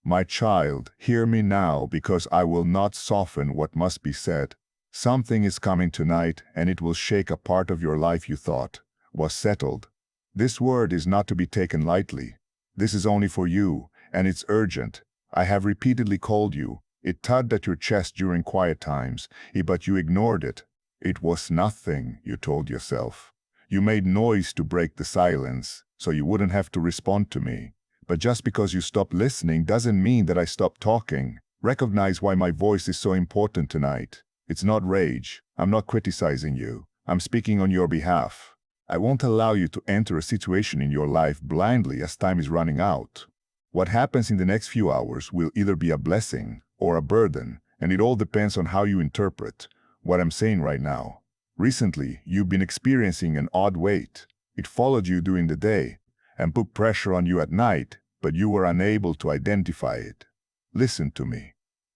My child, hear me now, because I will not soften what must be said. Something is coming tonight, and it will shake a part of your life you thought was settled. This word is not to be taken lightly. This is only for you, and it's urgent. I have repeatedly called you. It tugged at your chest during quiet times, but you ignored it. It was nothing, you told yourself. You made noise to break the silence, so you wouldn't have to respond to me. But just because you stopped listening doesn't mean that I stopped talking. Recognize why my voice is so important tonight. It's not rage. I'm not criticizing you. I'm speaking on your behalf. I won't allow you to enter a situation in your life blindly as time is running out. What happens in the next few hours will either be a blessing or a burden, and it all depends on how you interpret what I'm saying right now. Recently, you've been experiencing an odd weight. It followed you during the day and put pressure on you at night, but you were unable to identify it. Listen to me.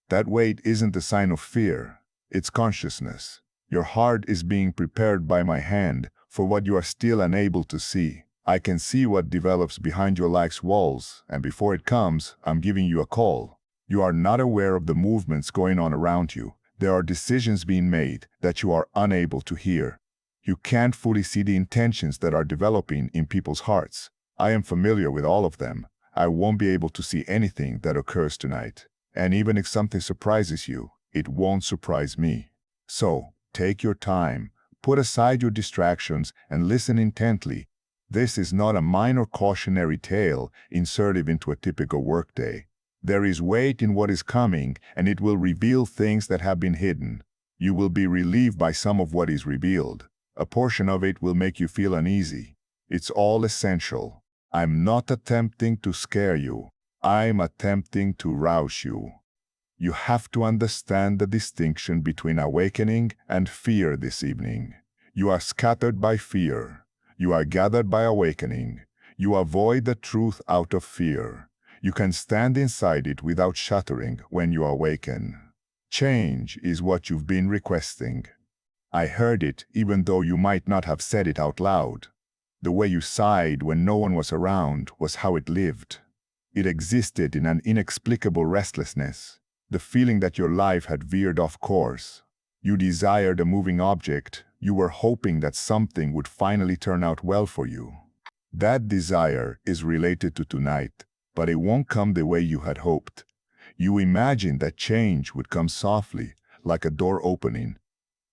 That weight isn't a sign of fear. It's consciousness. Your heart is being prepared by my hand for what you are still unable to see. I can see what develops behind your life's walls, and before it comes, I'm giving you a call. You are not aware of the movements going on around you. There are decisions being made that you are unable to hear. You can't fully see the intentions that are developing in people's hearts. I am familiar with all of them. I won't be able to see anything that occurs tonight. And even if something surprises you, it won't surprise me. So, take your time, put aside your distractions, and listen intently. This is not a minor cautionary tale inserted into a typical workday. There is weight in what is coming, and it will reveal things that have been hidden. You will be relieved by some of what is revealed. A portion of it will make you feel uneasy. It's all essential. I'm not attempting to scare you. I'm attempting to rouse you. You have to understand the distinction between awakening and fear this evening. You are scattered by fear. You are gathered by awakening. You avoid the truth out of fear. You can stand inside it without shuddering when you awaken. Change is what you've been requesting. I heard it even though you might not have said it out loud. The way you sighed when no one was around was how it lived. It existed in an inexplicable restlessness, the feeling that your life had veered off course. You desired a moving object. You were hoping that something would finally turn out well for you. That desire is related to tonight, but it won't come the way you had hoped. You imagined that change would come softly, like a door opening.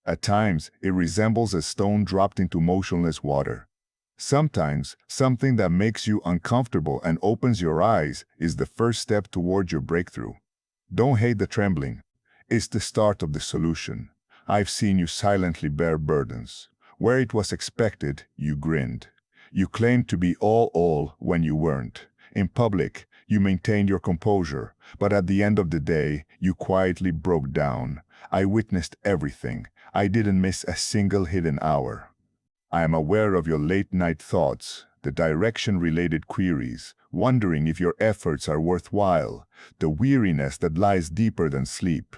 At times, it resembles a stone dropped into motionless water. Sometimes, something that makes you uncomfortable and opens your eyes is the first step toward your breakthrough. Don't hate the trembling. It's the start of the solution. I've seen you silently bear burdens. Where it was expected, you grinned. You claimed to be all when you weren't. In public, you maintained your composure, but at the end of the day, you quietly broke down. I witnessed everything. I didn't miss a single hidden hour. I am aware of your late-night thoughts, the direction-related queries, wondering if your efforts are worthwhile, the weariness that lies deeper than sleep.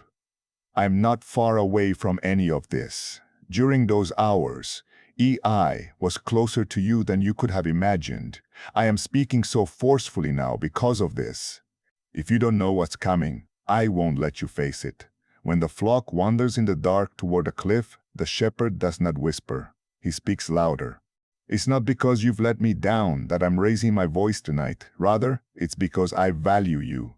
I am not far away from any of this. During those hours, I was closer to you than you could have imagined. I am speaking so forcefully now because of this. If you don't know what's coming, I won't let you face it. When the flock wanders in the dark toward a cliff, the shepherd does not whisper. He speaks louder. It's not because you've let me down that I'm raising my voice tonight. Rather, it's because I value you.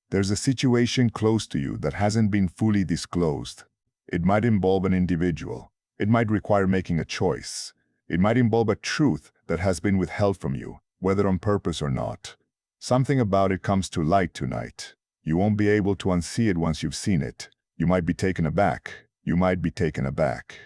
There's a situation close to you that hasn't been fully disclosed. It might involve an individual. It might require making a choice. It might involve a truth that has been withheld from you, whether on purpose or not. Something about it comes to light tonight. You won't be able to unsee it once you've seen it. You might be taken aback. You might be taken aback.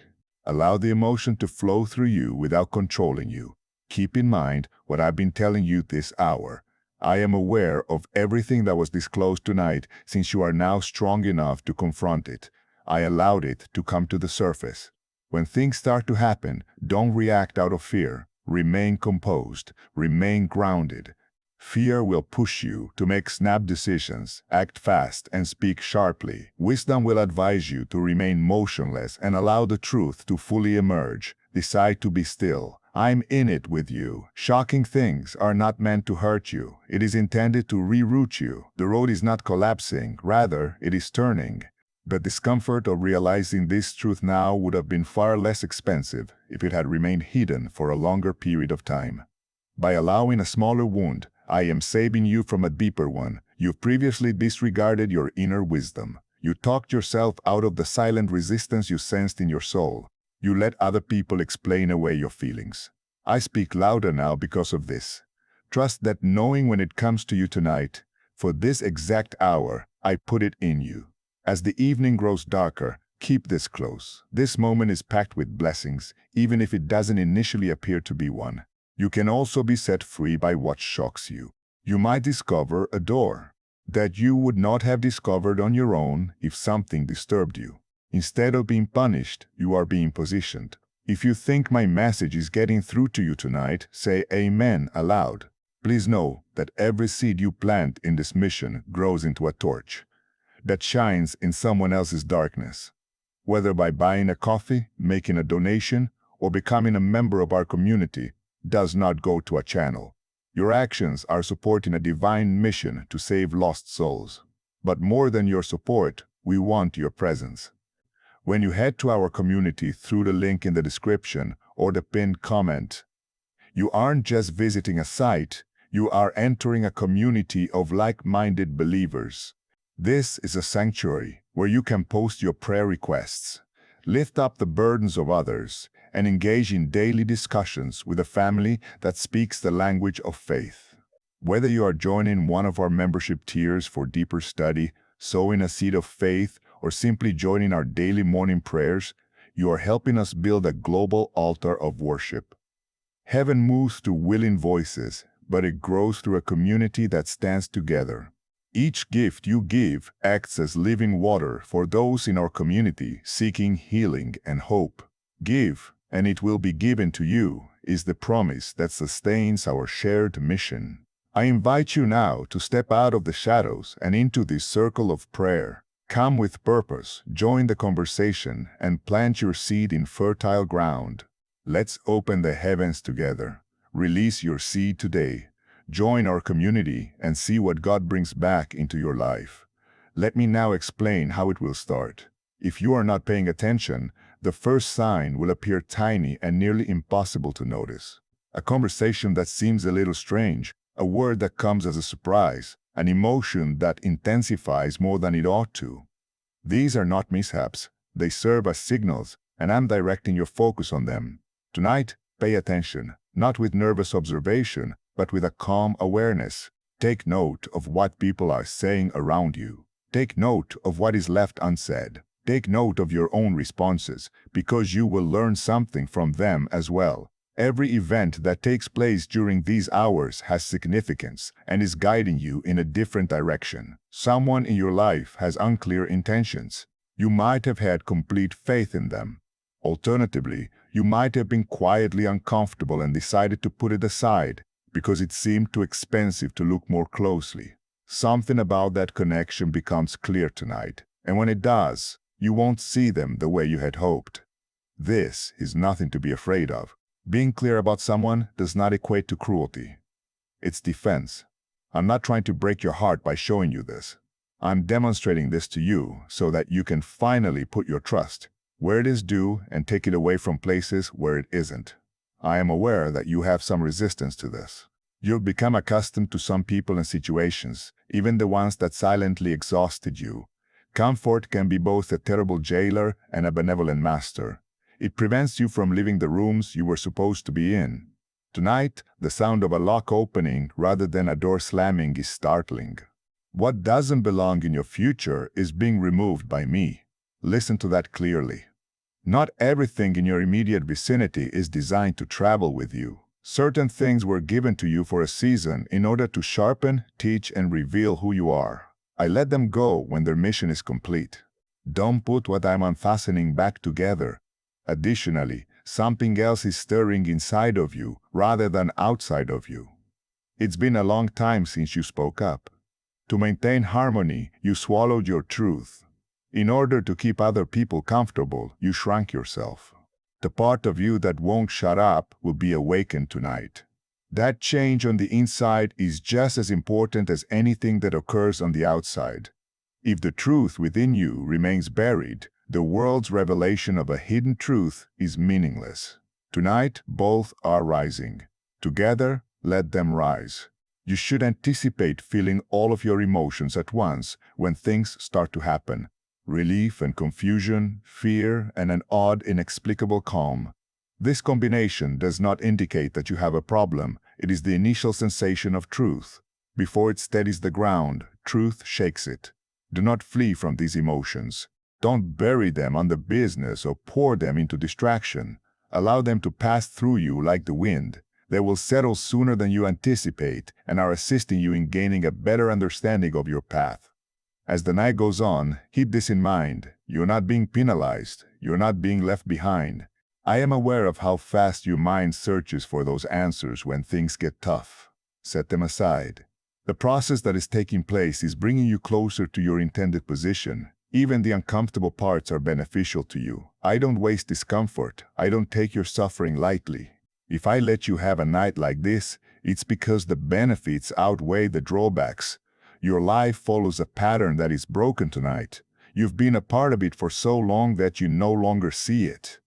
Allow the emotion to flow through you without controlling you. Keep in mind what I've been telling you this hour. I am aware of everything that was disclosed tonight since you are now strong enough to confront it. I allowed it to come to the surface. When things start to happen, don't react out of fear. Remain composed. Remain grounded. Fear will push you to make snap decisions, act fast, and speak sharply. Wisdom will advise you to remain motionless and allow the truth to fully emerge. Decide to be still. I'm in it with you. Shocking things are not meant to hurt you. It is intended to reroute you. The road is not collapsing, rather, it is turning. The discomfort of realizing this truth now would have been far less expensive if it had remained hidden for a longer period of time. By allowing a smaller wound, I am saving you from a deeper one. You've previously disregarded your inner wisdom. You talked yourself out of the silent resistance you sensed in your soul. You let other people explain away your feelings. I speak louder now because of this. Trust that knowing when it comes to you tonight, for this exact hour, I put it in you. As the evening grows darker, keep this close. This moment is packed with blessings, even if it doesn't initially appear to be one. You can also be set free by what shocks you. You might discover a door that you would not have discovered on your own if something disturbed you. Instead of being punished, you are being positioned. If you think my message is getting through to you tonight, say Amen aloud. Please know that every seed you plant in this mission grows into a torch that shines in someone else's darkness. Whether by buying a coffee, making a donation, or becoming a member of our community, does not go to a channel. Your actions are supporting a divine mission to save lost souls. But more than your support, we want your presence. When you head to our community through the link in the description or the pinned comment, you aren't just visiting a site, you are entering a community of like-minded believers. This is a sanctuary where you can post your prayer requests, lift up the burdens of others, and engage in daily discussions with a family that speaks the language of faith. Whether you are joining one of our membership tiers for deeper study, sowing a seed of faith, or simply joining our daily morning prayers, you are helping us build a global altar of worship. Heaven moves through willing voices, but it grows through a community that stands together. Each gift you give acts as living water for those in our community seeking healing and hope. Give, and it will be given to you, is the promise that sustains our shared mission. I invite you now to step out of the shadows and into this circle of prayer. Come with purpose, join the conversation, and plant your seed in fertile ground. Let's open the heavens together. Release your seed today. Join our community and see what God brings back into your life. Let me now explain how it will start. If you are not paying attention, the first sign will appear tiny and nearly impossible to notice. A conversation that seems a little strange, a word that comes as a surprise, an emotion that intensifies more than it ought to. These are not mishaps. They serve as signals, and I'm directing your focus on them. Tonight, pay attention, not with nervous observation, but with a calm awareness. Take note of what people are saying around you. Take note of what is left unsaid. Take note of your own responses, because you will learn something from them as well. Every event that takes place during these hours has significance and is guiding you in a different direction. Someone in your life has unclear intentions. You might have had complete faith in them. Alternatively, you might have been quietly uncomfortable and decided to put it aside because it seemed too expensive to look more closely. Something about that connection becomes clear tonight, and when it does, you won't see them the way you had hoped. This is nothing to be afraid of. Being clear about someone does not equate to cruelty. It's defense. I'm not trying to break your heart by showing you this. I'm demonstrating this to you so that you can finally put your trust where it is due and take it away from places where it isn't. I am aware that you have some resistance to this. You've become accustomed to some people and situations, even the ones that silently exhausted you. Comfort can be both a terrible jailer and a benevolent master. It prevents you from leaving the rooms you were supposed to be in. Tonight, the sound of a lock opening rather than a door slamming is startling. What doesn't belong in your future is being removed by me. Listen to that clearly. Not everything in your immediate vicinity is designed to travel with you. Certain things were given to you for a season in order to sharpen, teach, and reveal who you are. I let them go when their mission is complete. Don't put what I'm unfastening back together. Additionally, something else is stirring inside of you rather than outside of you. It's been a long time since you spoke up. To maintain harmony, you swallowed your truth. In order to keep other people comfortable, you shrank yourself. The part of you that won't shut up will be awakened tonight. That change on the inside is just as important as anything that occurs on the outside. If the truth within you remains buried, the world's revelation of a hidden truth is meaningless. Tonight, both are rising. Together, let them rise. You should anticipate feeling all of your emotions at once when things start to happen. Relief and confusion, fear, and an odd, inexplicable calm. This combination does not indicate that you have a problem. It is the initial sensation of truth. Before it steadies the ground, truth shakes it. Do not flee from these emotions. Don't bury them under business or pour them into distraction. Allow them to pass through you like the wind. They will settle sooner than you anticipate and are assisting you in gaining a better understanding of your path. As the night goes on, keep this in mind. You're not being penalized. You're not being left behind. I am aware of how fast your mind searches for those answers when things get tough. Set them aside. The process that is taking place is bringing you closer to your intended position. Even the uncomfortable parts are beneficial to you. I don't waste discomfort. I don't take your suffering lightly. If I let you have a night like this, it's because the benefits outweigh the drawbacks. Your life follows a pattern that is broken tonight. You've been a part of it for so long that you no longer see it.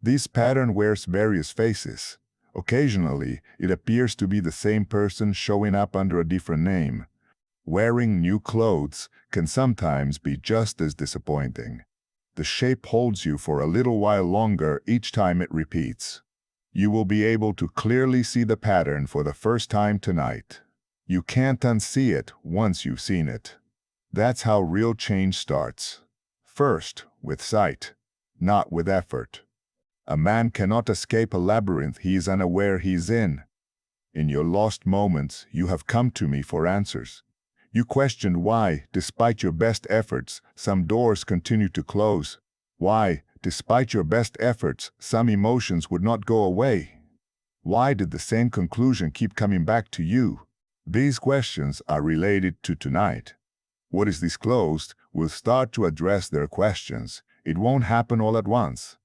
This pattern wears various faces. Occasionally, it appears to be the same person showing up under a different name. Wearing new clothes can sometimes be just as disappointing. The shape holds you for a little while longer each time it repeats. You will be able to clearly see the pattern for the first time tonight. You can't unsee it once you've seen it. That's how real change starts. First, with sight, not with effort. A man cannot escape a labyrinth he is unaware he is in. In your lost moments, you have come to me for answers. You questioned why, despite your best efforts, some doors continue to close. Why, despite your best efforts, some emotions would not go away. Why did the same conclusion keep coming back to you? These questions are related to tonight. What is disclosed will start to address their questions. It won't happen all at once.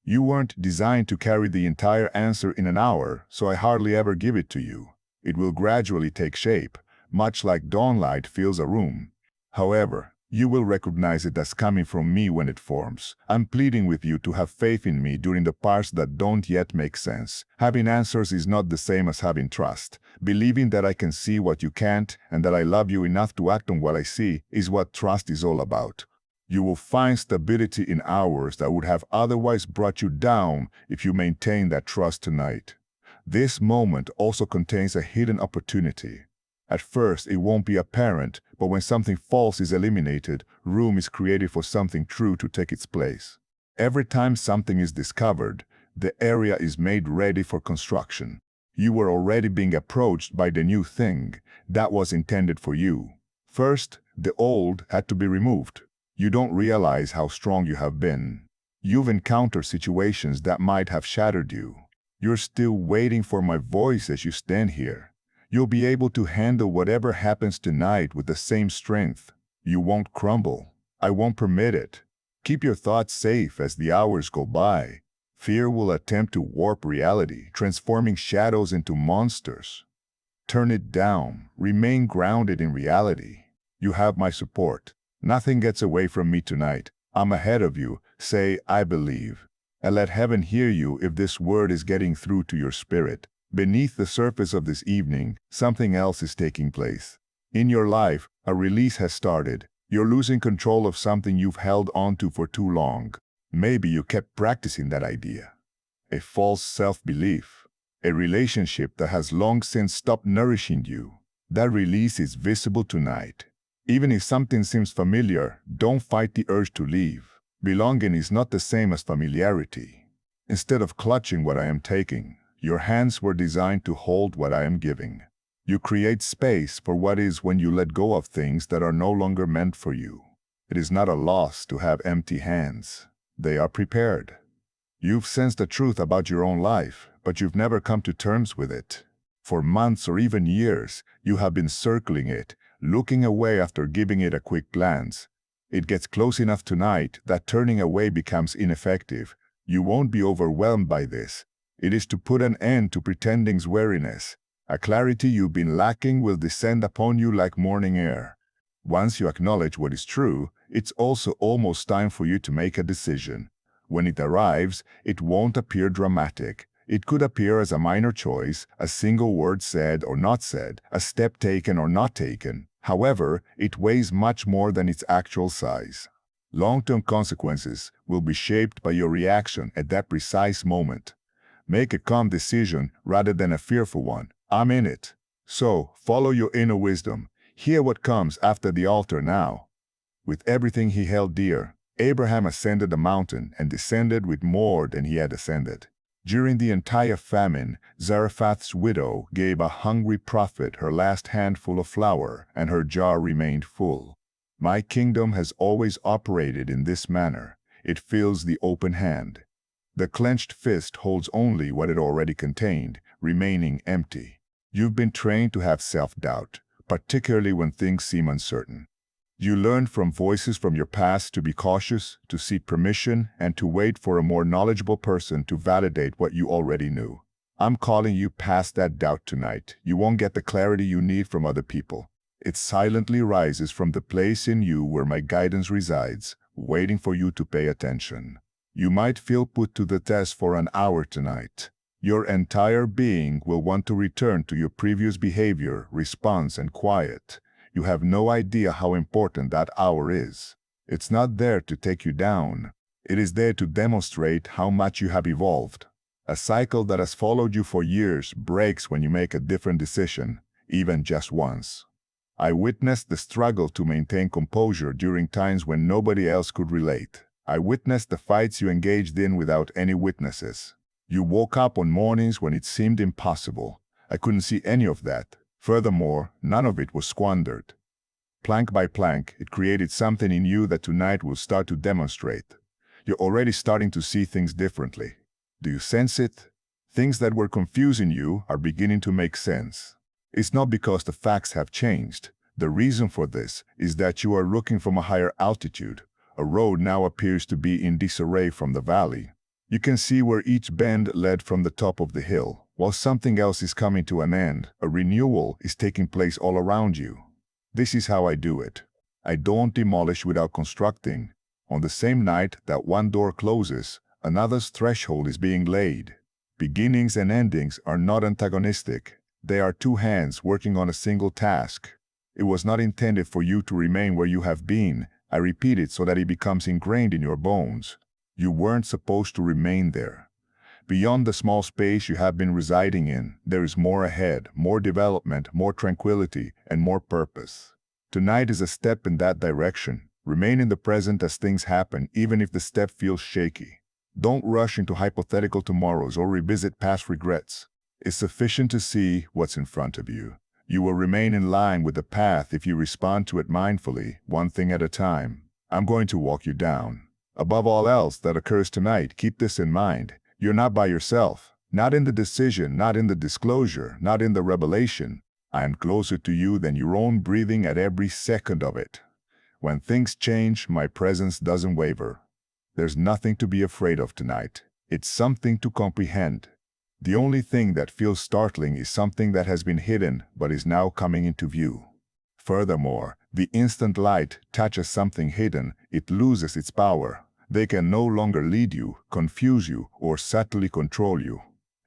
You weren't designed to carry the entire answer in an hour, so I hardly ever give it to you. It will gradually take shape, much like dawnlight fills a room. However, you will recognize it as coming from me when it forms. I'm pleading with you to have faith in me during the parts that don't yet make sense. Having answers is not the same as having trust. Believing that I can see what you can't and that I love you enough to act on what I see is what trust is all about. You will find stability in hours that would have otherwise brought you down if you maintain that trust tonight. This moment also contains a hidden opportunity. At first, it won't be apparent, but when something false is eliminated, room is created for something true to take its place. Every time something is discovered, the area is made ready for construction. You were already being approached by the new thing that was intended for you. First, the old had to be removed. You don't realize how strong you have been. You've encountered situations that might have shattered you. You're still waiting for my voice as you stand here. You'll be able to handle whatever happens tonight with the same strength. You won't crumble. I won't permit it. Keep your thoughts safe as the hours go by. Fear will attempt to warp reality, transforming shadows into monsters. Turn it down. Remain grounded in reality. You have my support. Nothing gets away from me tonight. I'm ahead of you. Say, I believe. And let heaven hear you if this word is getting through to your spirit. Beneath the surface of this evening, something else is taking place. In your life, a release has started. You're losing control of something you've held onto for too long. Maybe you kept practicing that idea. A false self-belief. A relationship that has long since stopped nourishing you. That release is visible tonight. Even if something seems familiar, don't fight the urge to leave. Belonging is not the same as familiarity. Instead of clutching what I am taking, your hands were designed to hold what I am giving. You create space for what is when you let go of things that are no longer meant for you. It is not a loss to have empty hands. They are prepared. You've sensed the truth about your own life, but you've never come to terms with it. For months or even years, you have been circling it, looking away after giving it a quick glance. It gets close enough tonight that turning away becomes ineffective. You won't be overwhelmed by this. It is to put an end to pretending's weariness. A clarity you've been lacking will descend upon you like morning air. Once you acknowledge what is true, it's also almost time for you to make a decision. When it arrives, it won't appear dramatic. It could appear as a minor choice, a single word said or not said, a step taken or not taken. However, it weighs much more than its actual size. Long-term consequences will be shaped by your reaction at that precise moment. Make a calm decision rather than a fearful one. I'm in it. So, follow your inner wisdom. Hear what comes after the altar now. With everything he held dear, Abraham ascended the mountain and descended with more than he had ascended. During the entire famine, Zarephath's widow gave a hungry prophet her last handful of flour, and her jar remained full. My kingdom has always operated in this manner. It fills the open hand. The clenched fist holds only what it already contained, remaining empty. You've been trained to have self-doubt, particularly when things seem uncertain. You learned from voices from your past to be cautious, to seek permission, and to wait for a more knowledgeable person to validate what you already knew. I'm calling you past that doubt tonight. You won't get the clarity you need from other people. It silently rises from the place in you where my guidance resides, waiting for you to pay attention. You might feel put to the test for an hour tonight. Your entire being will want to return to your previous behavior, response, and quiet. You have no idea how important that hour is. It's not there to take you down. It is there to demonstrate how much you have evolved. A cycle that has followed you for years breaks when you make a different decision, even just once. I witnessed the struggle to maintain composure during times when nobody else could relate. I witnessed the fights you engaged in without any witnesses. You woke up on mornings when it seemed impossible. I couldn't see any of that. Furthermore, none of it was squandered. Plank by plank, it created something in you that tonight will start to demonstrate. You're already starting to see things differently. Do you sense it? Things that were confusing you are beginning to make sense. It's not because the facts have changed. The reason for this is that you are looking from a higher altitude. A road now appears to be in disarray from the valley. You can see where each bend led from the top of the hill. While something else is coming to an end, a renewal is taking place all around you. This is how I do it. I don't demolish without constructing. On the same night that one door closes, another's threshold is being laid. Beginnings and endings are not antagonistic. They are two hands working on a single task. It was not intended for you to remain where you have been. I repeat it so that it becomes ingrained in your bones. You weren't supposed to remain there. Beyond the small space you have been residing in, there is more ahead, more development, more tranquility, and more purpose. Tonight is a step in that direction. Remain in the present as things happen, even if the step feels shaky. Don't rush into hypothetical tomorrows or revisit past regrets. It's sufficient to see what's in front of you. You will remain in line with the path if you respond to it mindfully, one thing at a time. I'm going to walk you down. Above all else that occurs tonight, keep this in mind. You're not by yourself, not in the decision, not in the disclosure, not in the revelation. I am closer to you than your own breathing at every second of it. When things change, my presence doesn't waver. There's nothing to be afraid of tonight. It's something to comprehend. The only thing that feels startling is something that has been hidden but is now coming into view. Furthermore, the instant light touches something hidden, it loses its power. They can no longer lead you, confuse you, or subtly control you.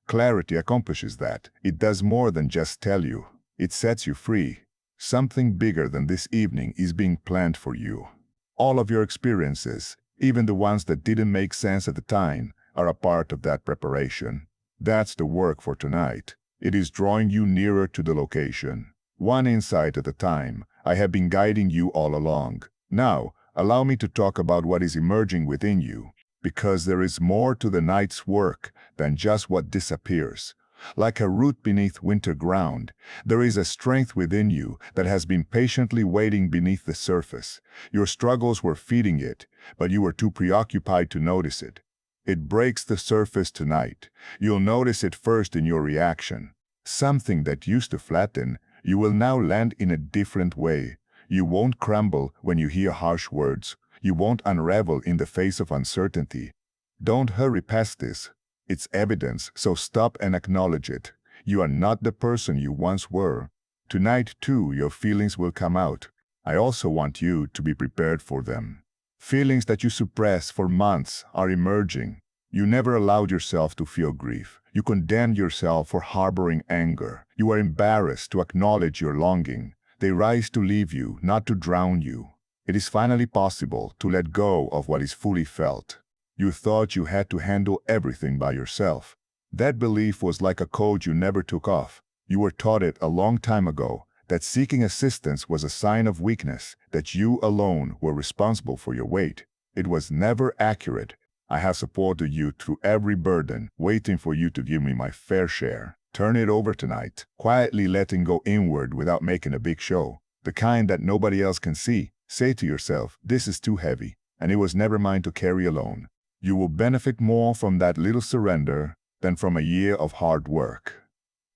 Clarity accomplishes that. It does more than just tell you. It sets you free. Something bigger than this evening is being planned for you. All of your experiences, even the ones that didn't make sense at the time, are a part of that preparation. That's the work for tonight. It is drawing you nearer to the location. One insight at a time. I have been guiding you all along. Now, allow me to talk about what is emerging within you, because there is more to the night's work than just what disappears. Like a root beneath winter ground, there is a strength within you that has been patiently waiting beneath the surface. Your struggles were feeding it, but you were too preoccupied to notice it. It breaks the surface tonight. You'll notice it first in your reaction. Something that used to flatten, you will now land in a different way. You won't crumble when you hear harsh words. You won't unravel in the face of uncertainty. Don't hurry past this. It's evidence, so stop and acknowledge it. You are not the person you once were. Tonight, too, your feelings will come out. I also want you to be prepared for them. Feelings that you suppress for months are emerging. You never allowed yourself to feel grief. You condemned yourself for harboring anger. You are embarrassed to acknowledge your longing. They rise to leave you, not to drown you. It is finally possible to let go of what is fully felt. You thought you had to handle everything by yourself. That belief was like a code you never took off. You were taught it a long time ago, that seeking assistance was a sign of weakness, that you alone were responsible for your weight. It was never accurate. I have supported you through every burden, waiting for you to give me my fair share. Turn it over tonight, quietly letting go inward without making a big show. The kind that nobody else can see. Say to yourself, this is too heavy, and it was never mine to carry alone. You will benefit more from that little surrender than from a year of hard work.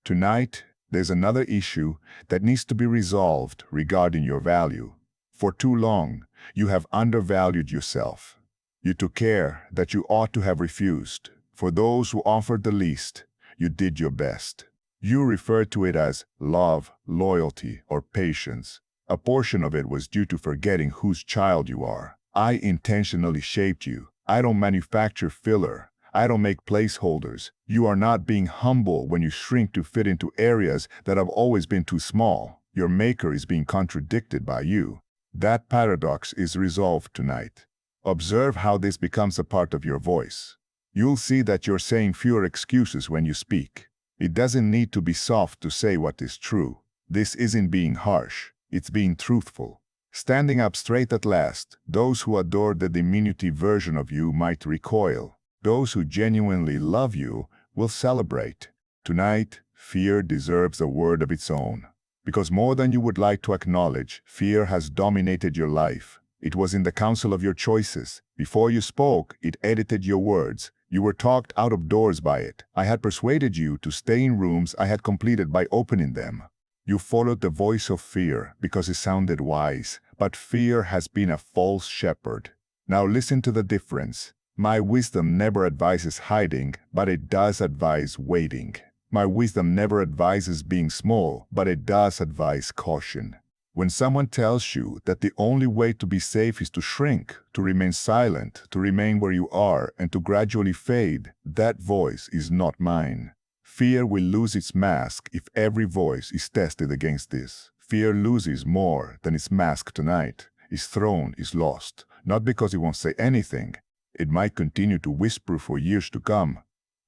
Tonight, there's another issue that needs to be resolved regarding your value. For too long, you have undervalued yourself. You took care that you ought to have refused. For those who offered the least, you did your best. You referred to it as love, loyalty, or patience. A portion of it was due to forgetting whose child you are. I intentionally shaped you. I don't manufacture filler. I don't make placeholders. You are not being humble when you shrink to fit into areas that have always been too small. Your maker is being contradicted by you. That paradox is resolved tonight. Observe how this becomes a part of your voice. You'll see that you're saying fewer excuses when you speak. It doesn't need to be soft to say what is true. This isn't being harsh. It's being truthful. Standing up straight at last, those who adore the diminutive version of you might recoil. Those who genuinely love you will celebrate. Tonight, fear deserves a word of its own. Because more than you would like to acknowledge, fear has dominated your life. It was in the counsel of your choices. Before you spoke, it edited your words. You were talked out of doors by it. I had persuaded you to stay in rooms I had completed by opening them. You followed the voice of fear because it sounded wise, but fear has been a false shepherd. Now listen to the difference. My wisdom never advises hiding, but it does advise waiting. My wisdom never advises being small, but it does advise caution. When someone tells you that the only way to be safe is to shrink, to remain silent, to remain where you are, and to gradually fade, that voice is not mine. Fear will lose its mask if every voice is tested against this. Fear loses more than its mask tonight. Its throne is lost, not because it won't say anything. It might continue to whisper for years to come,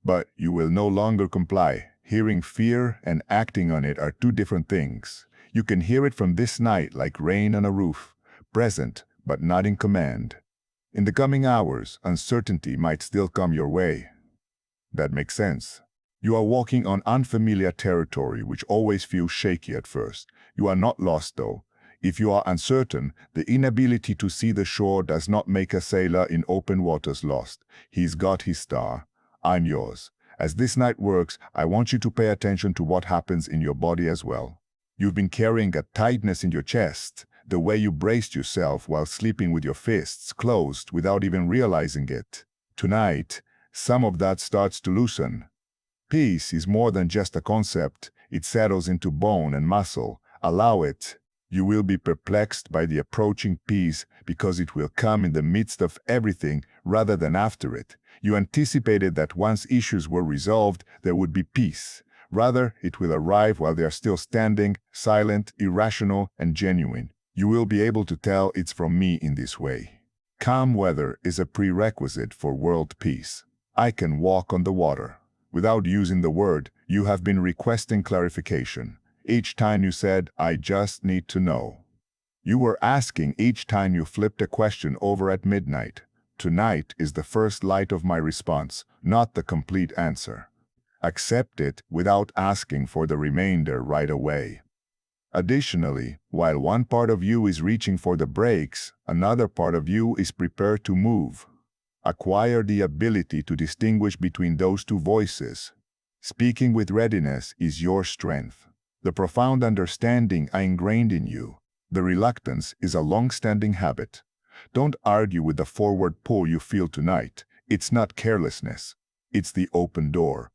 but you will no longer comply. Hearing fear and acting on it are two different things. You can hear it from this night like rain on a roof, present but not in command. In the coming hours, uncertainty might still come your way. That makes sense. You are walking on unfamiliar territory which always feels shaky at first. You are not lost though. If you are uncertain, the inability to see the shore does not make a sailor in open waters lost. He's got his star. I'm yours. As this night works, I want you to pay attention to what happens in your body as well. You've been carrying a tightness in your chest, the way you braced yourself while sleeping with your fists closed without even realizing it. Tonight, some of that starts to loosen. Peace is more than just a concept. It settles into bone and muscle. Allow it. You will be perplexed by the approaching peace because it will come in the midst of everything rather than after it. You anticipated that once issues were resolved, there would be peace. Rather, it will arrive while they are still standing, silent, irrational, and genuine. You will be able to tell it's from me in this way. Calm weather is a prerequisite for world peace. I can walk on the water. Without using the word, you have been requesting clarification. Each time you said, I just need to know. You were asking each time you flipped a question over at midnight. Tonight is the first light of my response, not the complete answer. Accept it without asking for the remainder right away. Additionally, while one part of you is reaching for the brakes, another part of you is prepared to move. Acquire the ability to distinguish between those two voices. Speaking with readiness is your strength. The profound understanding I ingrained in you. The reluctance is a long-standing habit. Don't argue with the forward pull you feel tonight. It's not carelessness. It's the open door.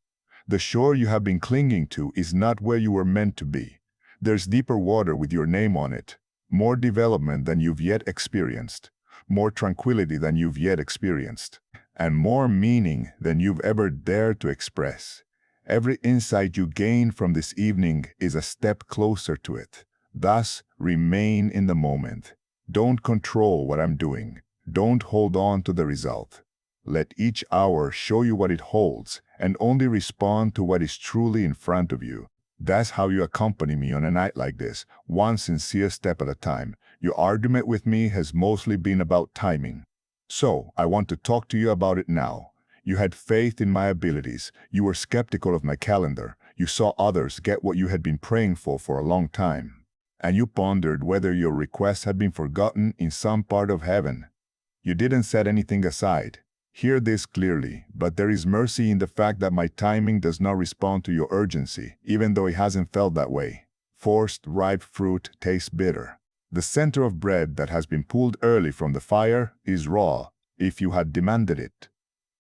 The shore you have been clinging to is not where you were meant to be. There's deeper water with your name on it, more development than you've yet experienced, more tranquility than you've yet experienced, and more meaning than you've ever dared to express. Every insight you gain from this evening is a step closer to it. Thus, remain in the moment. Don't control what I'm doing. Don't hold on to the result. Let each hour show you what it holds, and only respond to what is truly in front of you. That's how you accompany me on a night like this, one sincere step at a time. Your argument with me has mostly been about timing. So, I want to talk to you about it now. You had faith in my abilities. You were skeptical of my calendar. You saw others get what you had been praying for a long time. And you pondered whether your request had been forgotten in some part of heaven. You didn't set anything aside. Hear this clearly, but there is mercy in the fact that my timing does not respond to your urgency, even though it hasn't felt that way. Forced, ripe fruit tastes bitter. The center of bread that has been pulled early from the fire is raw, if you had demanded it.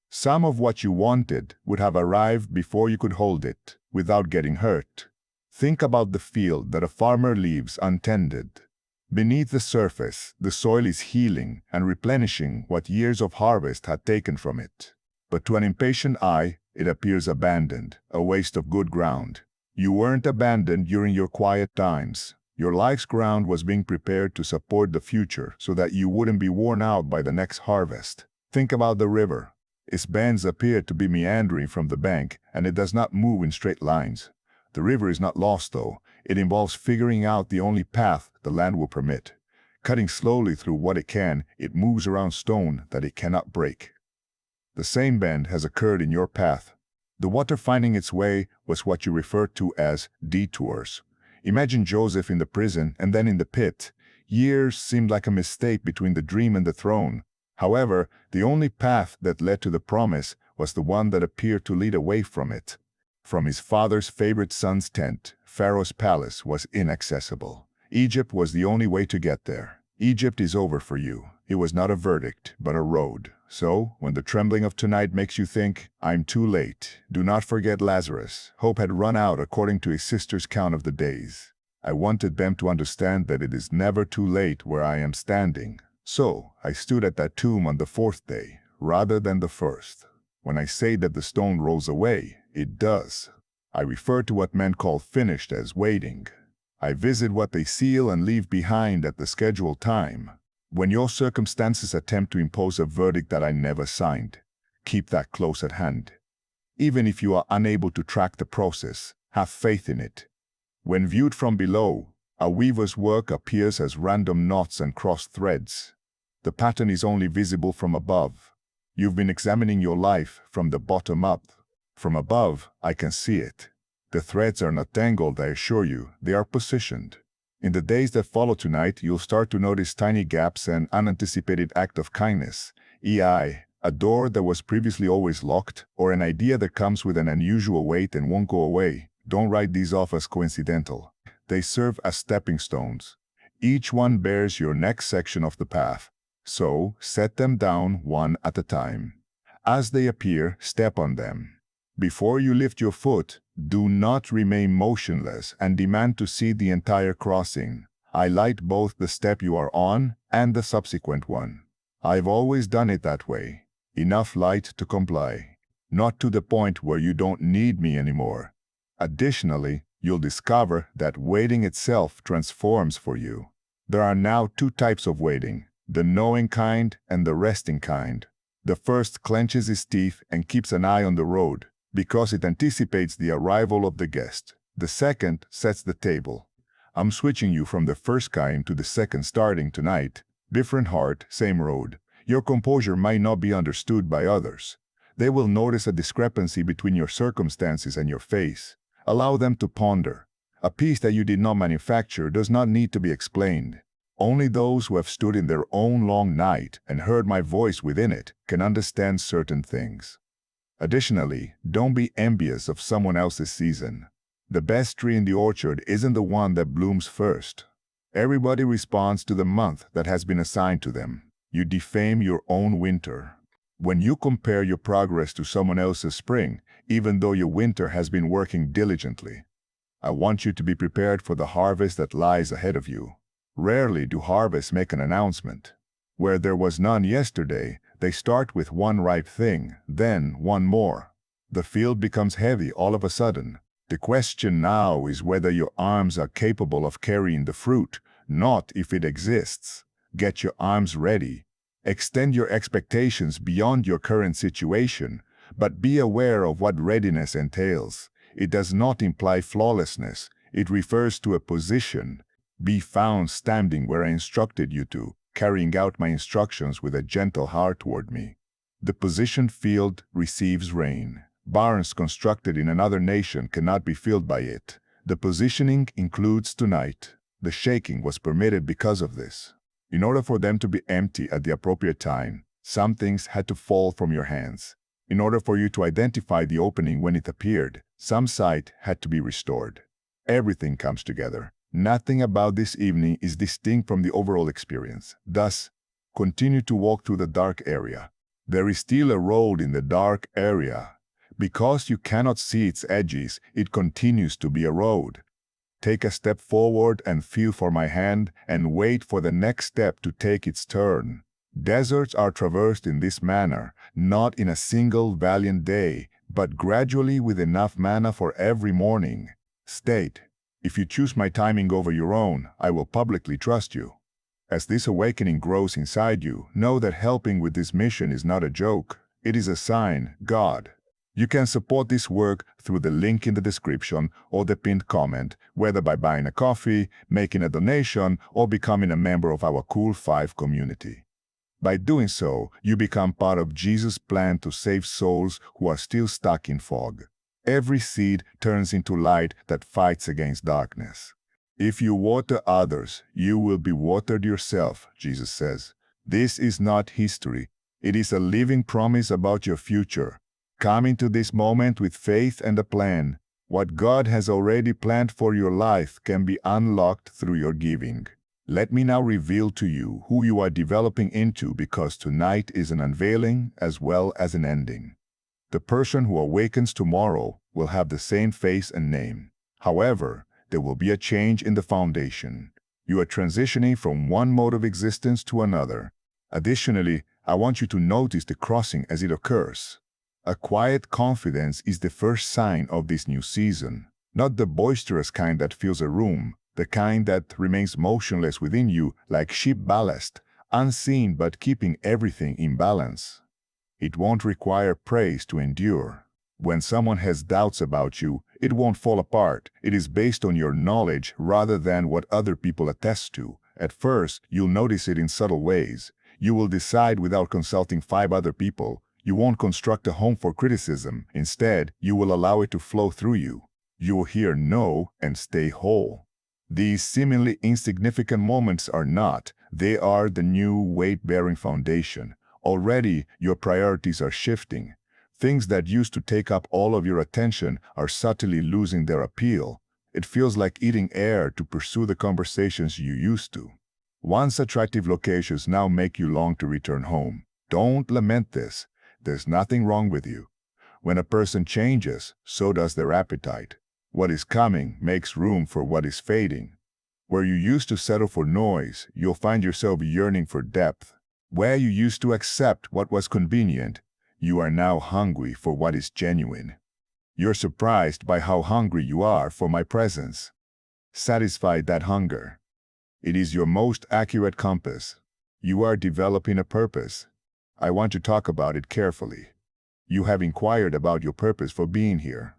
Some of what you wanted would have arrived before you could hold it, without getting hurt. Think about the field that a farmer leaves untended. Beneath the surface, the soil is healing and replenishing what years of harvest had taken from it. But to an impatient eye, it appears abandoned, a waste of good ground. You weren't abandoned during your quiet times. Your life's ground was being prepared to support the future so that you wouldn't be worn out by the next harvest. Think about the river. Its bends appear to be meandering from the bank, and it does not move in straight lines. The river is not lost, though. It involves figuring out the only path the land will permit. Cutting slowly through what it can, it moves around stone that it cannot break. The same bend has occurred in your path. The water finding its way was what you refer to as detours. Imagine Joseph in the prison and then in the pit. Years seemed like a mistake between the dream and the throne. However, the only path that led to the promise was the one that appeared to lead away from it. From his father's favorite son's tent, Pharaoh's palace was inaccessible. Egypt was the only way to get there. Egypt is over for you. It was not a verdict, but a road. So, when the trembling of tonight makes you think, I'm too late, do not forget Lazarus. Hope had run out according to his sister's count of the days. I wanted them to understand that it is never too late where I am standing. So, I stood at that tomb on the fourth day, rather than the first. When I say that the stone rolls away, it does. I refer to what men call finished as waiting. I visit what they seal and leave behind at the scheduled time. When your circumstances attempt to impose a verdict that I never signed, keep that close at hand. Even if you are unable to track the process, have faith in it. When viewed from below, a weaver's work appears as random knots and crossed threads. The pattern is only visible from above. You've been examining your life from the bottom up. From above, I can see it. The threads are not tangled, I assure you. They are positioned. In the days that follow tonight, you'll start to notice tiny gaps and unanticipated act of kindness. A door that was previously always locked, or an idea that comes with an unusual weight and won't go away. Don't write these off as coincidental. They serve as stepping stones. Each one bears your next section of the path. So, set them down one at a time. As they appear, step on them. Before you lift your foot, do not remain motionless and demand to see the entire crossing. I light both the step you are on and the subsequent one. I've always done it that way. Enough light to comply. Not to the point where you don't need me anymore. Additionally, you'll discover that waiting itself transforms for you. There are now two types of waiting, the knowing kind and the resting kind. The first clenches his teeth and keeps an eye on the road, because it anticipates the arrival of the guest. The second sets the table. I'm switching you from the first kind to the second starting tonight. Different heart, same road. Your composure might not be understood by others. They will notice a discrepancy between your circumstances and your face. Allow them to ponder. A piece that you did not manufacture does not need to be explained. Only those who have stood in their own long night and heard my voice within it can understand certain things. Additionally, don't be envious of someone else's season. The best tree in the orchard isn't the one that blooms first. Everybody responds to the month that has been assigned to them. You defame your own winter. When you compare your progress to someone else's spring, even though your winter has been working diligently, I want you to be prepared for the harvest that lies ahead of you. Rarely do harvests make an announcement. Where there was none yesterday, they start with one ripe thing, then one more. The field becomes heavy all of a sudden. The question now is whether your arms are capable of carrying the fruit, not if it exists. Get your arms ready. Extend your expectations beyond your current situation, but be aware of what readiness entails. It does not imply flawlessness. It refers to a position. Be found standing where I instructed you to, carrying out my instructions with a gentle heart toward me. The positioned field receives rain. Barns constructed in another nation cannot be filled by it. The positioning includes tonight. The shaking was permitted because of this. In order for them to be empty at the appropriate time, some things had to fall from your hands. In order for you to identify the opening when it appeared, some sight had to be restored. Everything comes together. Nothing about this evening is distinct from the overall experience. Thus, continue to walk through the dark area. There is still a road in the dark area. Because you cannot see its edges, it continues to be a road. Take a step forward and feel for my hand and wait for the next step to take its turn. Deserts are traversed in this manner, not in a single valiant day, but gradually with enough manna for every morning. State, if you choose my timing over your own, I will publicly trust you. As this awakening grows inside you, know that helping with this mission is not a joke. It is a sign, God. You can support this work through the link in the description or the pinned comment, whether by buying a coffee, making a donation, or becoming a member of our Cool 5 community. By doing so, you become part of Jesus' plan to save souls who are still stuck in fog. Every seed turns into light that fights against darkness. If you water others, you will be watered yourself, Jesus says. This is not history. It is a living promise about your future. Come into this moment with faith and a plan. What God has already planned for your life can be unlocked through your giving. Let me now reveal to you who you are developing into, because tonight is an unveiling as well as an ending. The person who awakens tomorrow will have the same face and name. However, there will be a change in the foundation. You are transitioning from one mode of existence to another. Additionally, I want you to notice the crossing as it occurs. A quiet confidence is the first sign of this new season. Not the boisterous kind that fills a room, the kind that remains motionless within you like ship ballast, unseen but keeping everything in balance. It won't require praise to endure. When someone has doubts about you, it won't fall apart. It is based on your knowledge rather than what other people attest to. At first, you'll notice it in subtle ways. You will decide without consulting 5 other people. You won't construct a home for criticism. Instead, you will allow it to flow through you. You will hear no and stay whole. These seemingly insignificant moments are not. They are the new weight-bearing foundation. Already, your priorities are shifting. Things that used to take up all of your attention are subtly losing their appeal. It feels like eating air to pursue the conversations you used to. Once attractive locations now make you long to return home. Don't lament this. There's nothing wrong with you. When a person changes, so does their appetite. What is coming makes room for what is fading. Where you used to settle for noise, you'll find yourself yearning for depth. Where you used to accept what was convenient, you are now hungry for what is genuine. You're surprised by how hungry you are for my presence. Satisfy that hunger. It is your most accurate compass. You are developing a purpose. I want to talk about it carefully. You have inquired about your purpose for being here,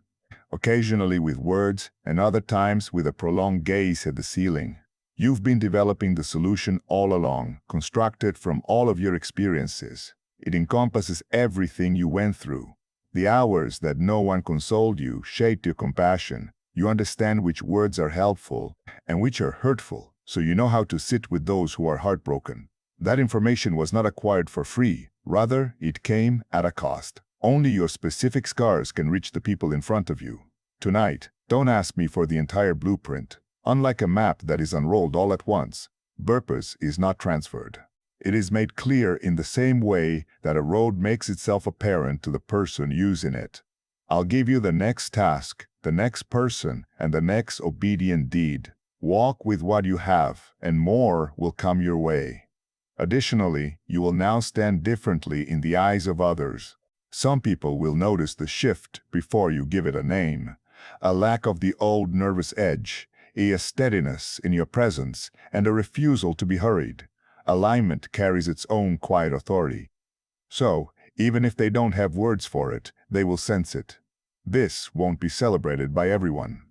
occasionally with words and other times with a prolonged gaze at the ceiling. You've been developing the solution all along, constructed from all of your experiences. It encompasses everything you went through. The hours that no one consoled you shaped your compassion. You understand which words are helpful and which are hurtful, so you know how to sit with those who are heartbroken. That information was not acquired for free. Rather, it came at a cost. Only your specific scars can reach the people in front of you. Tonight, don't ask me for the entire blueprint. Unlike a map that is unrolled all at once, purpose is not transferred. It is made clear in the same way that a road makes itself apparent to the person using it. I'll give you the next task, the next person, and the next obedient deed. Walk with what you have, and more will come your way. Additionally, you will now stand differently in the eyes of others. Some people will notice the shift before you give it a name, a lack of the old nervous edge, a steadiness in your presence, and a refusal to be hurried. Alignment carries its own quiet authority. So, even if they don't have words for it, they will sense it. This won't be celebrated by everyone.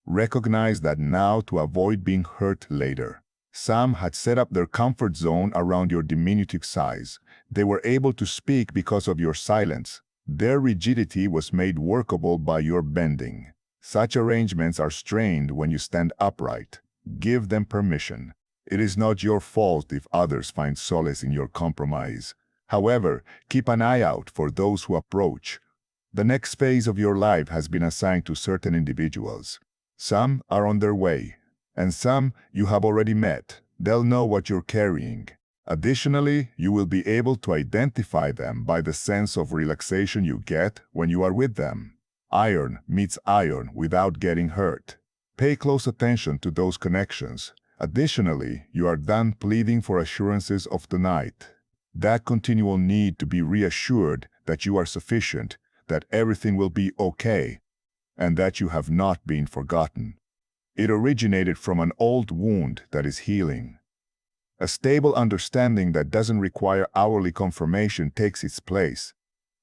Recognize that now to avoid being hurt later. Some had set up their comfort zone around your diminutive size. They were able to speak because of your silence. Their rigidity was made workable by your bending. Such arrangements are strained when you stand upright. Give them permission. It is not your fault if others find solace in your compromise. However, keep an eye out for those who approach. The next phase of your life has been assigned to certain individuals. Some are on their way, and some you have already met. They'll know what you're carrying. Additionally, you will be able to identify them by the sense of relaxation you get when you are with them. Iron meets iron without getting hurt. Pay close attention to those connections. Additionally, you are done pleading for assurances of tonight. That continual need to be reassured that you are sufficient, that everything will be okay, and that you have not been forgotten. It originated from an old wound that is healing. A stable understanding that doesn't require hourly confirmation takes its place.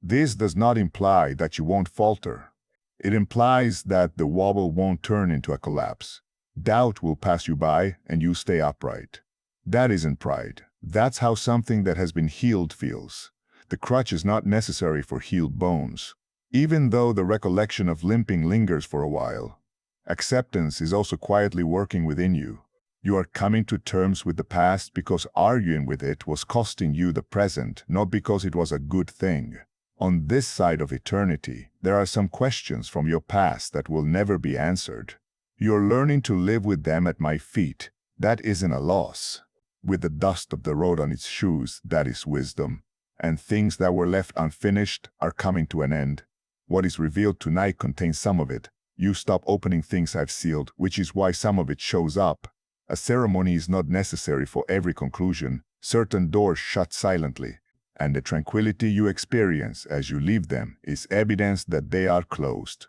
This does not imply that you won't falter. It implies that the wobble won't turn into a collapse. Doubt will pass you by and you stay upright. That isn't pride. That's how something that has been healed feels. The crutch is not necessary for healed bones. Even though the recollection of limping lingers for a while, acceptance is also quietly working within you. You are coming to terms with the past because arguing with it was costing you the present, not because it was a good thing. On this side of eternity, there are some questions from your past that will never be answered. You're learning to live with them at my feet. That isn't a loss. With the dust of the road on its shoes, that is wisdom. And things that were left unfinished are coming to an end. What is revealed tonight contains some of it. You stop opening things I've sealed, which is why some of it shows up. A ceremony is not necessary for every conclusion. Certain doors shut silently, and the tranquility you experience as you leave them is evidence that they are closed.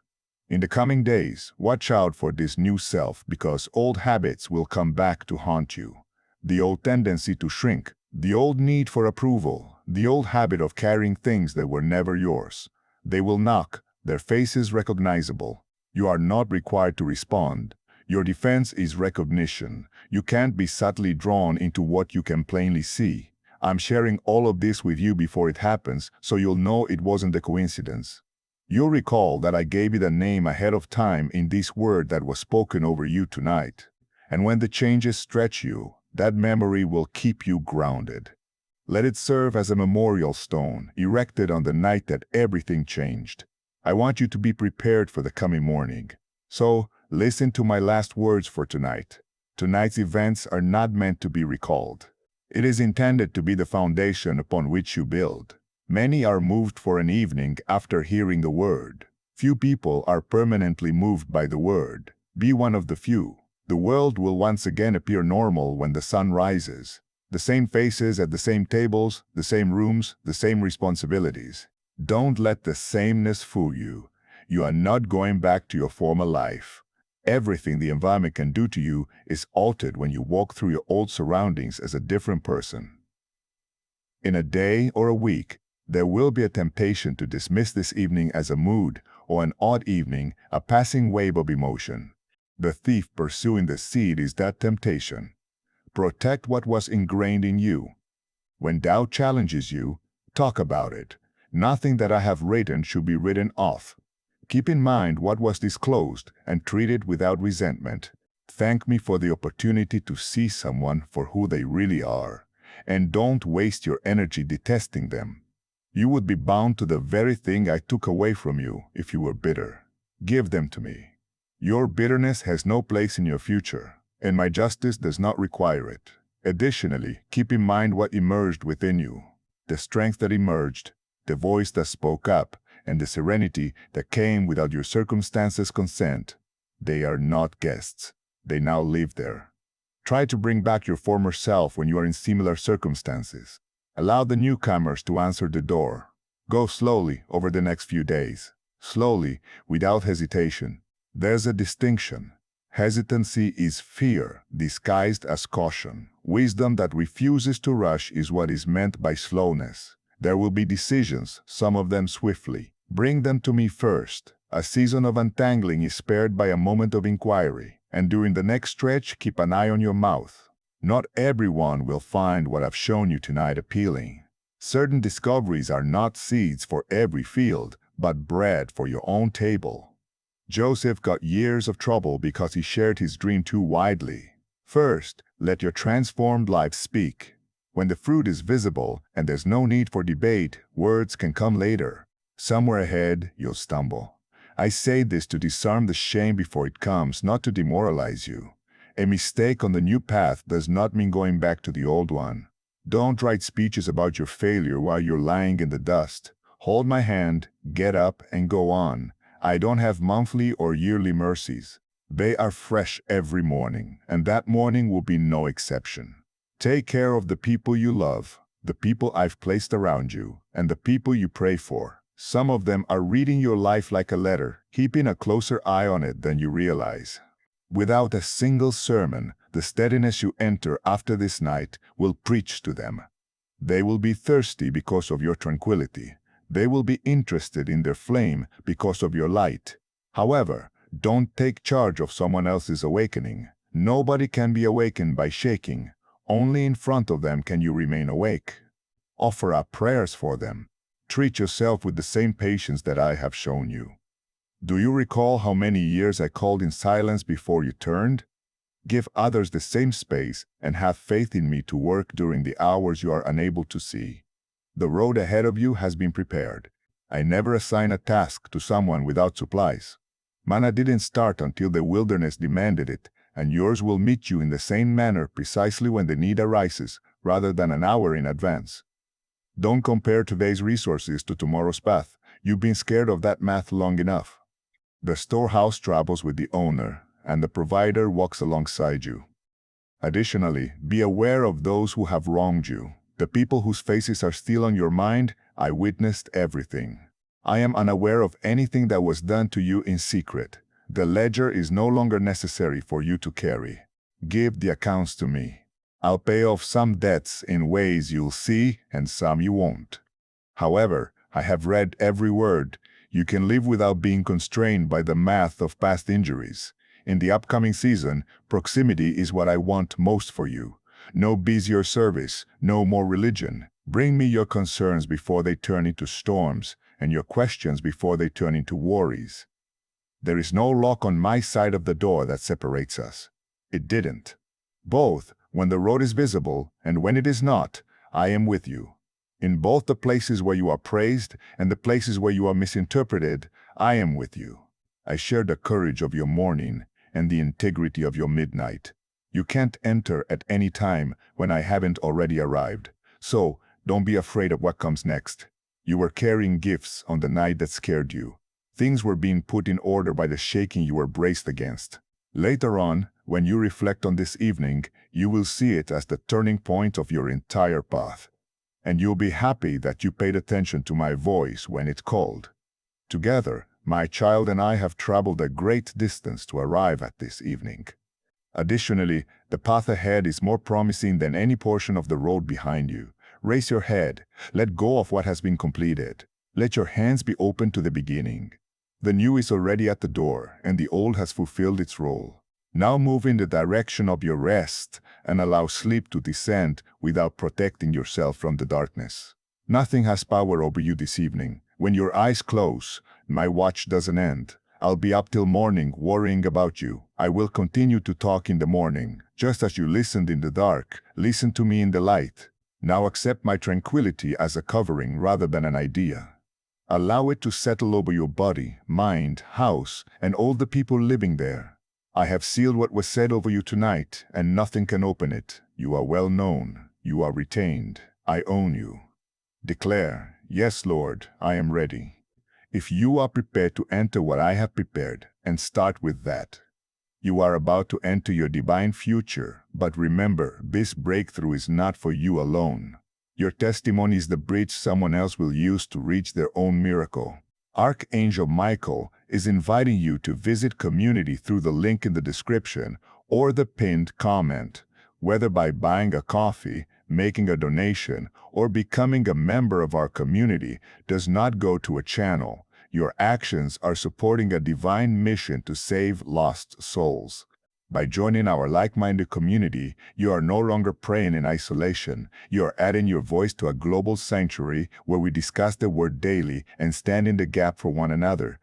In the coming days, watch out for this new self because old habits will come back to haunt you. The old tendency to shrink, the old need for approval, the old habit of carrying things that were never yours. They will knock, their faces recognizable. You are not required to respond. Your defense is recognition. You can't be subtly drawn into what you can plainly see. I'm sharing all of this with you before it happens, so you'll know it wasn't a coincidence. You'll recall that I gave you the name ahead of time in this word that was spoken over you tonight. And when the changes stretch you, that memory will keep you grounded. Let it serve as a memorial stone erected on the night that everything changed. I want you to be prepared for the coming morning. So, listen to my last words for tonight. Tonight's events are not meant to be recalled. It is intended to be the foundation upon which you build. Many are moved for an evening after hearing the word. Few people are permanently moved by the word. Be one of the few. The world will once again appear normal when the sun rises. The same faces at the same tables, the same rooms, the same responsibilities. Don't let the sameness fool you. You are not going back to your former life. Everything the environment can do to you is altered when you walk through your old surroundings as a different person. In a day or a week, there will be a temptation to dismiss this evening as a mood or an odd evening, a passing wave of emotion. The thief pursuing the seed is that temptation. Protect what was ingrained in you. When doubt challenges you, talk about it. Nothing that I have written should be written off. Keep in mind what was disclosed and treat it without resentment. Thank me for the opportunity to see someone for who they really are, and don't waste your energy detesting them. You would be bound to the very thing I took away from you if you were bitter. Give them to me. Your bitterness has no place in your future, and my justice does not require it. Additionally, keep in mind what emerged within you, the strength that emerged, the voice that spoke up, and the serenity that came without your circumstances' consent. They are not guests. They now live there. Try to bring back your former self when you are in similar circumstances. Allow the newcomers to answer the door. Go slowly over the next few days. Slowly, without hesitation. There's a distinction. Hesitancy is fear disguised as caution. Wisdom that refuses to rush is what is meant by slowness. There will be decisions, some of them swiftly. Bring them to me first. A season of untangling is spared by a moment of inquiry. And during the next stretch, keep an eye on your mouth. Not everyone will find what I've shown you tonight appealing. Certain discoveries are not seeds for every field, but bread for your own table. Joseph got years of trouble because he shared his dream too widely. First, let your transformed life speak. When the fruit is visible and there's no need for debate, words can come later. Somewhere ahead, you'll stumble. I say this to disarm the shame before it comes, not to demoralize you. A mistake on the new path does not mean going back to the old one. Don't write speeches about your failure while you're lying in the dust. Hold my hand, get up, and go on. I don't have monthly or yearly mercies. They are fresh every morning, and that morning will be no exception. Take care of the people you love, the people I've placed around you, and the people you pray for. Some of them are reading your life like a letter, keeping a closer eye on it than you realize. Without a single sermon, the steadiness you enter after this night will preach to them. They will be thirsty because of your tranquility. They will be interested in their flame because of your light. However, don't take charge of someone else's awakening. Nobody can be awakened by shaking. Only in front of them can you remain awake. Offer up prayers for them. Treat yourself with the same patience that I have shown you. Do you recall how many years I called in silence before you turned? Give others the same space and have faith in me to work during the hours you are unable to see. The road ahead of you has been prepared. I never assign a task to someone without supplies. Manna didn't start until the wilderness demanded it, and yours will meet you in the same manner precisely when the need arises, rather than an hour in advance. Don't compare today's resources to tomorrow's path. You've been scared of that math long enough. The storehouse travels with the owner, and the provider walks alongside you. Additionally, be aware of those who have wronged you. The people whose faces are still on your mind. I witnessed everything. I am unaware of anything that was done to you in secret. The ledger is no longer necessary for you to carry. Give the accounts to me. I'll pay off some debts in ways you'll see and some you won't. However, I have read every word. You can live without being constrained by the math of past injuries. In the upcoming season, proximity is what I want most for you. No busier service, no more religion. Bring me your concerns before they turn into storms, and your questions before they turn into worries. There is no lock on my side of the door that separates us. It didn't. Both, when the road is visible and when it is not, I am with you. In both the places where you are praised and the places where you are misinterpreted, I am with you. I share the courage of your morning and the integrity of your midnight. You can't enter at any time when I haven't already arrived. So, don't be afraid of what comes next. You were carrying gifts on the night that scared you. Things were being put in order by the shaking you were braced against. Later on, when you reflect on this evening, you will see it as the turning point of your entire path. And you'll be happy that you paid attention to my voice when it called. Together, my child and I have traveled a great distance to arrive at this evening. Additionally, the path ahead is more promising than any portion of the road behind you. Raise your head. Let go of what has been completed. Let your hands be open to the beginning. The new is already at the door, and the old has fulfilled its role. Now move in the direction of your rest and allow sleep to descend without protecting yourself from the darkness. Nothing has power over you this evening. When your eyes close, my watch doesn't end. I'll be up till morning worrying about you. I will continue to talk in the morning. Just as you listened in the dark, listen to me in the light. Now accept my tranquility as a covering rather than an idea. Allow it to settle over your body, mind, house, and all the people living there. I have sealed what was said over you tonight, and nothing can open it. You are well known. You are retained. I own you. Declare, yes, Lord, I am ready. If you are prepared to enter what I have prepared, and start with that, you are about to enter your divine future. But remember, this breakthrough is not for you alone. Your testimony is the bridge someone else will use to reach their own miracle. Archangel Michael is inviting you to visit community through the link in the description or the pinned comment. Whether by buying a coffee, making a donation, or becoming a member of our community does not go to a channel. Your actions are supporting a divine mission to save lost souls. By joining our like-minded community, you are no longer praying in isolation. You are adding your voice to a global sanctuary where we discuss the Word daily and stand in the gap for one another.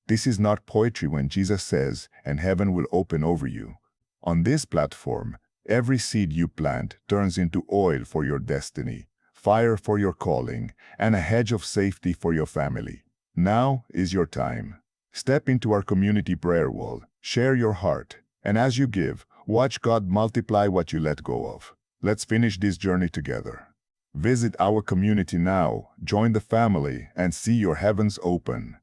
This is not poetry when Jesus says, "And heaven will open over you." On this platform, every seed you plant turns into oil for your destiny, fire for your calling, and a hedge of safety for your family. Now is your time. Step into our community prayer wall, share your heart, and as you give, watch God multiply what you let go of. Let's finish this journey together. Visit our community now, join the family, and see your heavens open.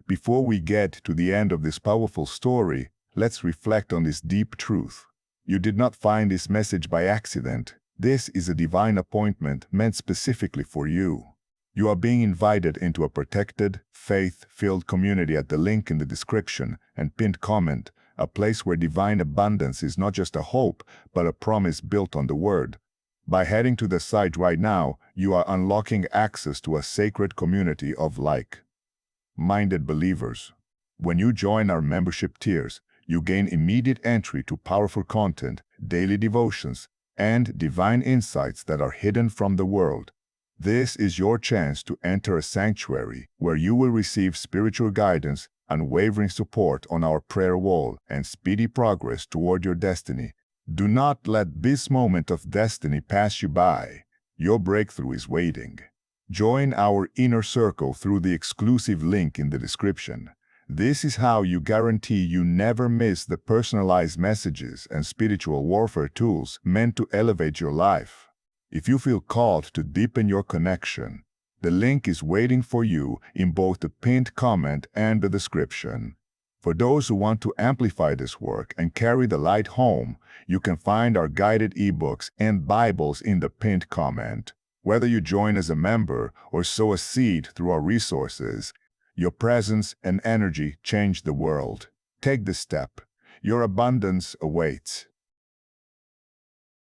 Before we get to the end of this powerful story, let's reflect on this deep truth. You did not find this message by accident. This is a divine appointment meant specifically for you. You are being invited into a protected, faith-filled community at the link in the description and pinned comment, a place where divine abundance is not just a hope, but a promise built on the Word. By heading to the site right now, you are unlocking access to a sacred community of like-minded believers. When you join our membership tiers, you gain immediate entry to powerful content, daily devotions, and divine insights that are hidden from the world. This is your chance to enter a sanctuary where you will receive spiritual guidance, unwavering support on our prayer wall, and speedy progress toward your destiny. Do not let this moment of destiny pass you by. Your breakthrough is waiting. Join our inner circle through the exclusive link in the description. This is how you guarantee you never miss the personalized messages and spiritual warfare tools meant to elevate your life. If you feel called to deepen your connection, the link is waiting for you in both the pinned comment and the description. For those who want to amplify this work and carry the light home, you can find our guided ebooks and Bibles in the pinned comment. Whether you join as a member or sow a seed through our resources, your presence and energy change the world. Take this step. Your abundance awaits.